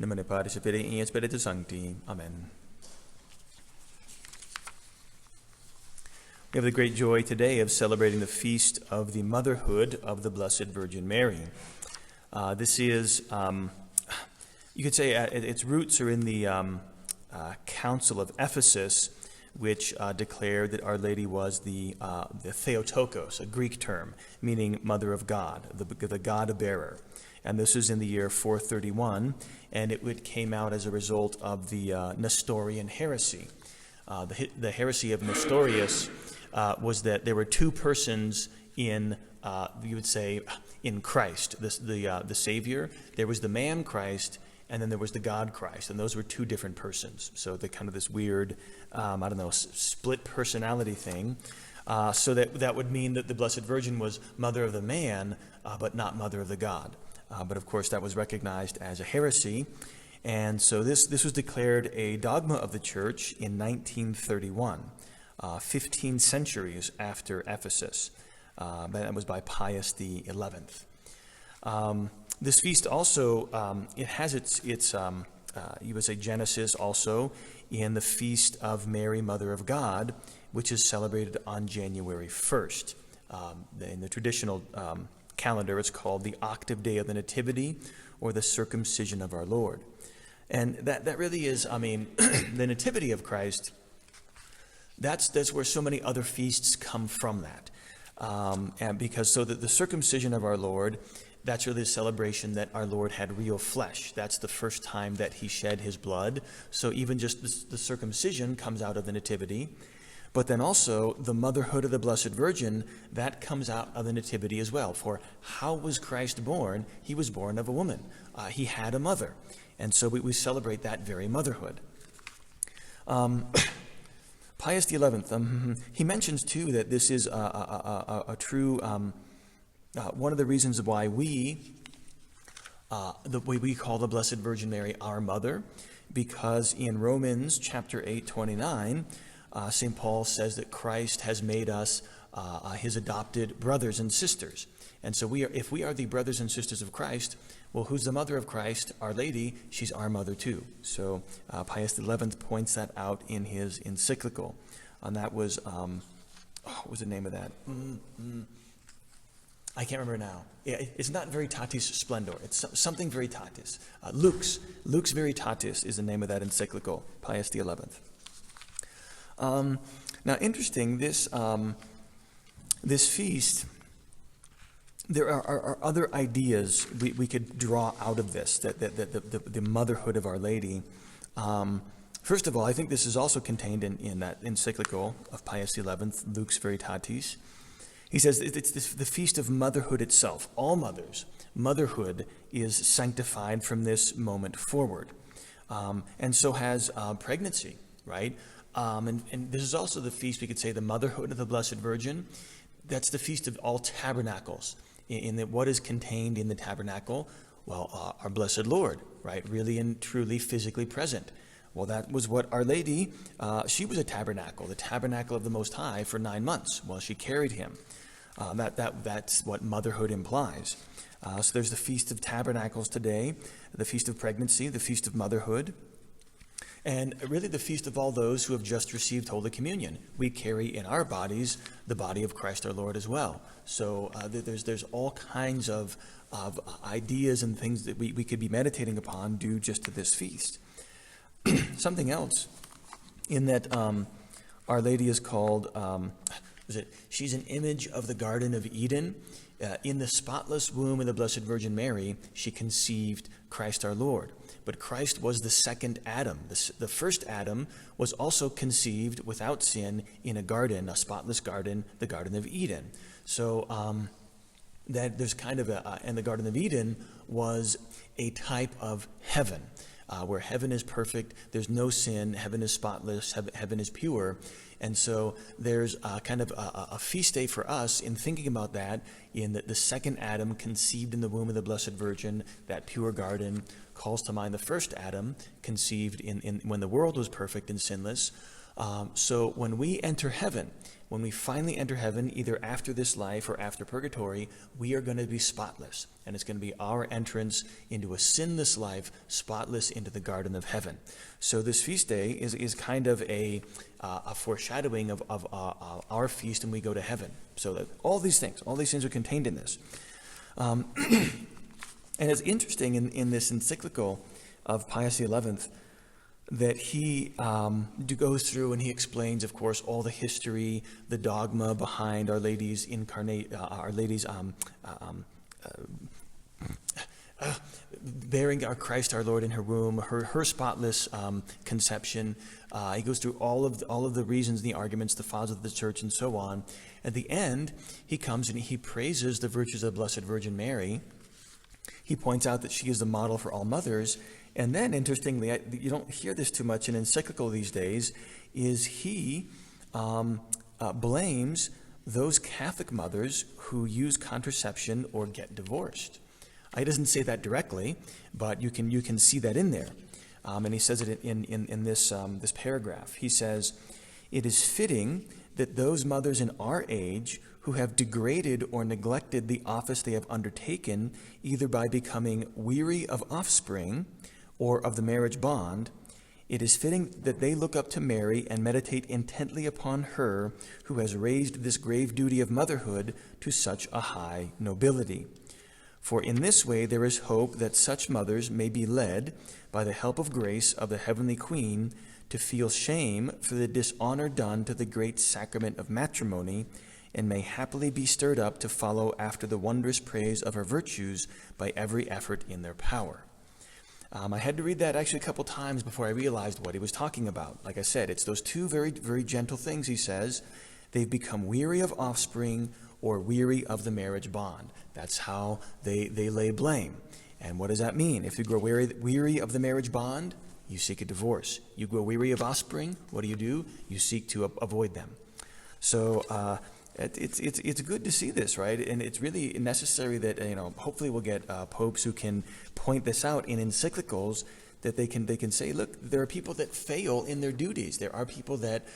Nomine Patris et Filii et Spiritus Sancti. Amen. We have the great joy today of celebrating the feast of the motherhood of the Blessed Virgin Mary. This is, you could say, its roots are in the Council of Ephesus, which declared that Our Lady was the Theotokos, a Greek term, meaning Mother of God, the God-bearer. And this is in the year 431, and it came out as a result of the Nestorian heresy. The heresy of Nestorius was that there were two persons in, you would say, in Christ, the Savior. There was the man Christ, and then there was the God Christ, and those were two different persons. So the kind of this weird, split personality thing. So that would mean that the Blessed Virgin was mother of the man, but not mother of the God. But of course, that was recognized as a heresy. And so this was declared a dogma of the Church in 1931, 15 centuries after Ephesus. That was by Pius XI. This feast also, it has its you would say, genesis also in the Feast of Mary, Mother of God, which is celebrated on January 1st. In the traditional calendar, it's called the octave day of the Nativity, or the Circumcision of Our Lord. And that really is, the Nativity of Christ, that's where so many other feasts come from that. And because so that the Circumcision of Our Lord, that's really a celebration that our Lord had real flesh. That's the first time that he shed his blood. So even just the circumcision comes out of the Nativity. But then also the motherhood of the Blessed Virgin, that comes out of the Nativity as well. For how was Christ born? He was born of a woman. He had a mother. And so we celebrate that very motherhood. Pius XI, he mentions too that this is a true, one of the reasons why we call the Blessed Virgin Mary our mother, because in Romans chapter 8:29, St. Paul says that Christ has made us his adopted brothers and sisters. And so if we are the brothers and sisters of Christ, well, who's the mother of Christ? Our Lady, she's our mother too. So Pius XI points that out in his Encyclical. And that was, what was the name of that? I can't remember now. It's not Veritatis Splendor. It's something Veritatis. Lux Veritatis is the name of that Encyclical, Pius XI. Now, interesting, this feast, there are other ideas we could draw out of this, that the motherhood of Our Lady. First of all, I think this is also contained in that Encyclical of Pius XI, Lux Veritatis. He says it's the feast of motherhood itself. All mothers, motherhood is sanctified from this moment forward. And so has pregnancy, right? And this is also the feast, we could say, the motherhood of the Blessed Virgin. That's the feast of all tabernacles. In that, what is contained in the tabernacle? Well, our Blessed Lord, right? Really and truly physically present. Well, that was what Our Lady, she was a tabernacle, the tabernacle of the Most High for 9 months while she carried him. That's what motherhood implies. So there's the Feast of Tabernacles today, the Feast of Pregnancy, the Feast of Motherhood, and really the feast of all those who have just received Holy Communion. We carry in our bodies the body of Christ our Lord as well. So there's all kinds of ideas and things that we could be meditating upon due just to this feast. Something else, in that Our Lady is called, she's an image of the Garden of Eden. In the spotless womb of the Blessed Virgin Mary, she conceived Christ our Lord. But Christ was the second Adam. The first Adam was also conceived without sin in a garden, a spotless garden, the Garden of Eden. So that there's kind of and the Garden of Eden was a type of heaven. Where heaven is perfect, there's no sin, heaven is spotless, heaven is pure. And so there's kind of a feast day for us in thinking about that, in that the second Adam conceived in the womb of the Blessed Virgin, that pure garden, calls to mind the first Adam conceived in when the world was perfect and sinless. So when we enter heaven, when we finally enter heaven, either after this life or after purgatory, we are going to be spotless. And it's going to be our entrance into a sinless life, spotless into the garden of heaven. So this feast day is kind of a foreshadowing of our feast when we go to heaven. So that all these things are contained in this. And it's interesting in this encyclical of Pius XI that he goes through and he explains, of course, all the history, the dogma behind Our Lady's bearing our Christ our Lord in her womb, her spotless conception. He goes through all of the reasons, the arguments, the fathers of the church, and so on. At the end, he comes and he praises the virtues of the Blessed Virgin Mary. He points out that she is the model for all mothers. And then, interestingly, you don't hear this too much in Encyclical these days, is he blames those Catholic mothers who use contraception or get divorced. He doesn't say that directly, but you can see that in there. And he says it in this paragraph. He says, "It is fitting that those mothers in our age who have degraded or neglected the office they have undertaken, either by becoming weary of offspring or of the marriage bond, it is fitting that they look up to Mary and meditate intently upon her who has raised this grave duty of motherhood to such a high nobility. For in this way there is hope that such mothers may be led, by the help of grace of the heavenly Queen, to feel shame for the dishonor done to the great sacrament of matrimony, and may happily be stirred up to follow after the wondrous praise of her virtues by every effort in their power." I had to read that actually a couple times before I realized what he was talking about. Like I said, it's those two very, very gentle things he says. They've become weary of offspring or weary of the marriage bond. That's how they lay blame. And what does that mean? If you grow weary of the marriage bond, you seek a divorce. You grow weary of offspring, what do? You seek to avoid them. So it's good to see this, right? And it's really necessary that, hopefully we'll get popes who can point this out in encyclicals, that they can say, look, there are people that fail in their duties. There are people that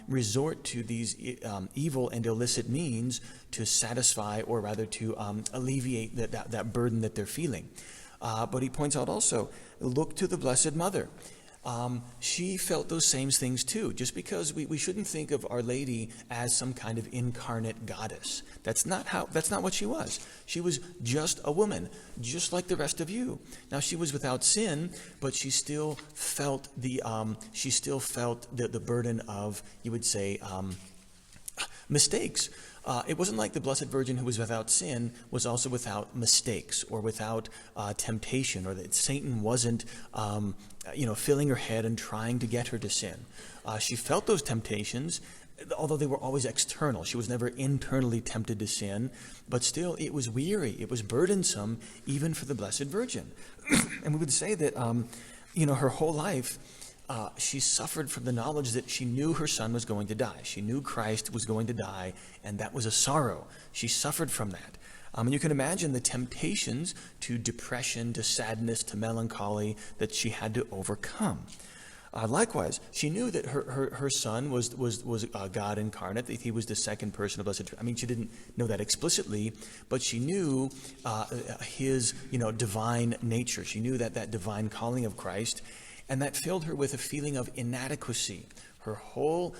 resort to these evil and illicit means to satisfy, or rather to alleviate that burden that they're feeling. But he points out also, look to the Blessed Mother. She felt those same things too. Just because we shouldn't think of Our Lady as some kind of incarnate goddess. That's not what she was. She was just a woman, just like the rest of you. Now she was without sin, but she still felt the burden of, you would say, mistakes. It wasn't like the Blessed Virgin, who was without sin, was also without mistakes or without temptation, or that Satan wasn't, filling her head and trying to get her to sin. She felt those temptations, although they were always external. She was never internally tempted to sin, but still it was weary, it was burdensome, even for the Blessed Virgin. And we would say that, her whole life, she suffered from the knowledge that she knew her son was going to die. She knew Christ was going to die, and that was a sorrow. She suffered from that. And you can imagine the temptations to depression, to sadness, to melancholy that she had to overcome. Likewise, she knew that her son was God incarnate, that he was the second person of Blessed Trinity. I mean, she didn't know that explicitly, but she knew his divine nature. She knew that divine calling of Christ, and that filled her with a feeling of inadequacy. Her whole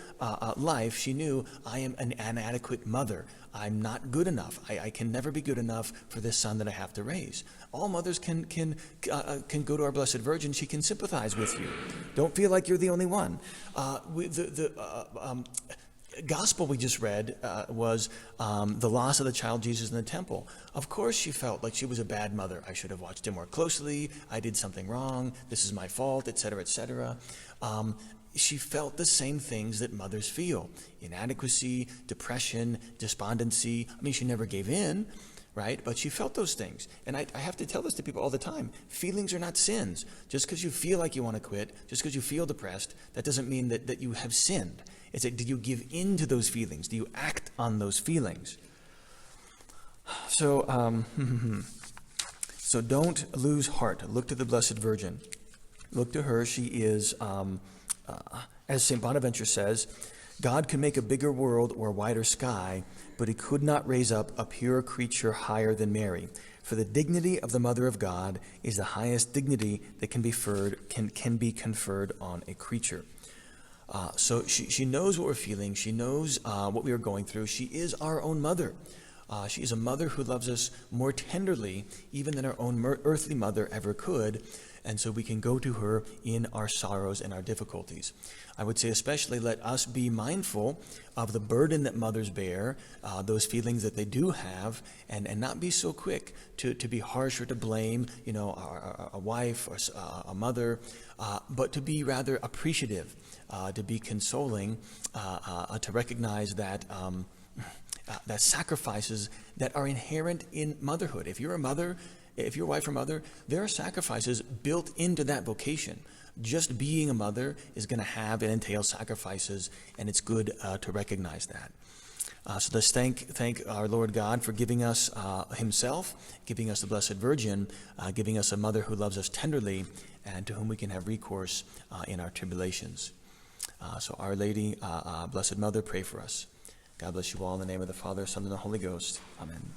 life, she knew, I am an inadequate mother. I'm not good enough. I can never be good enough for this son that I have to raise. All mothers can go to our Blessed Virgin. She can sympathize with you. Don't feel like you're the only one. The gospel we just read was the loss of the child Jesus in the temple. Of course she felt like she was a bad mother. I should have watched him more closely. I did something wrong. This is my fault, etc., etc. She felt the same things that mothers feel: inadequacy, depression, despondency. I mean, she never gave in, right? But she felt those things. And I have to tell this to people all the time. Feelings are not sins. Just because you feel like you want to quit, just because you feel depressed, that doesn't mean that you have sinned. It's that, do you give in to those feelings? Do you act on those feelings? So, so don't lose heart. Look to the Blessed Virgin. Look to her. She is As St. Bonaventure says, God could make a bigger world or a wider sky, but he could not raise up a pure creature higher than Mary. For the dignity of the Mother of God is the highest dignity that can be conferred on a creature. So she knows what we're feeling. She knows what we are going through. She is our own mother. She is a mother who loves us more tenderly even than our own earthly mother ever could. And so we can go to her in our sorrows and our difficulties. I would say especially let us be mindful of the burden that mothers bear, those feelings that they do have, and not be so quick to be harsh or to blame, a wife or a mother, but to be rather appreciative, to be consoling, to recognize that that sacrifices that are inherent in motherhood. If you're a mother, if you're a wife or mother, there are sacrifices built into that vocation. Just being a mother is going to have and entail sacrifices, and it's good to recognize that. So let's thank our Lord God for giving us himself, giving us the Blessed Virgin, giving us a mother who loves us tenderly, and to whom we can have recourse in our tribulations. So Our Lady, Blessed Mother, pray for us. God bless you all in the name of the Father, Son, and the Holy Ghost. Amen.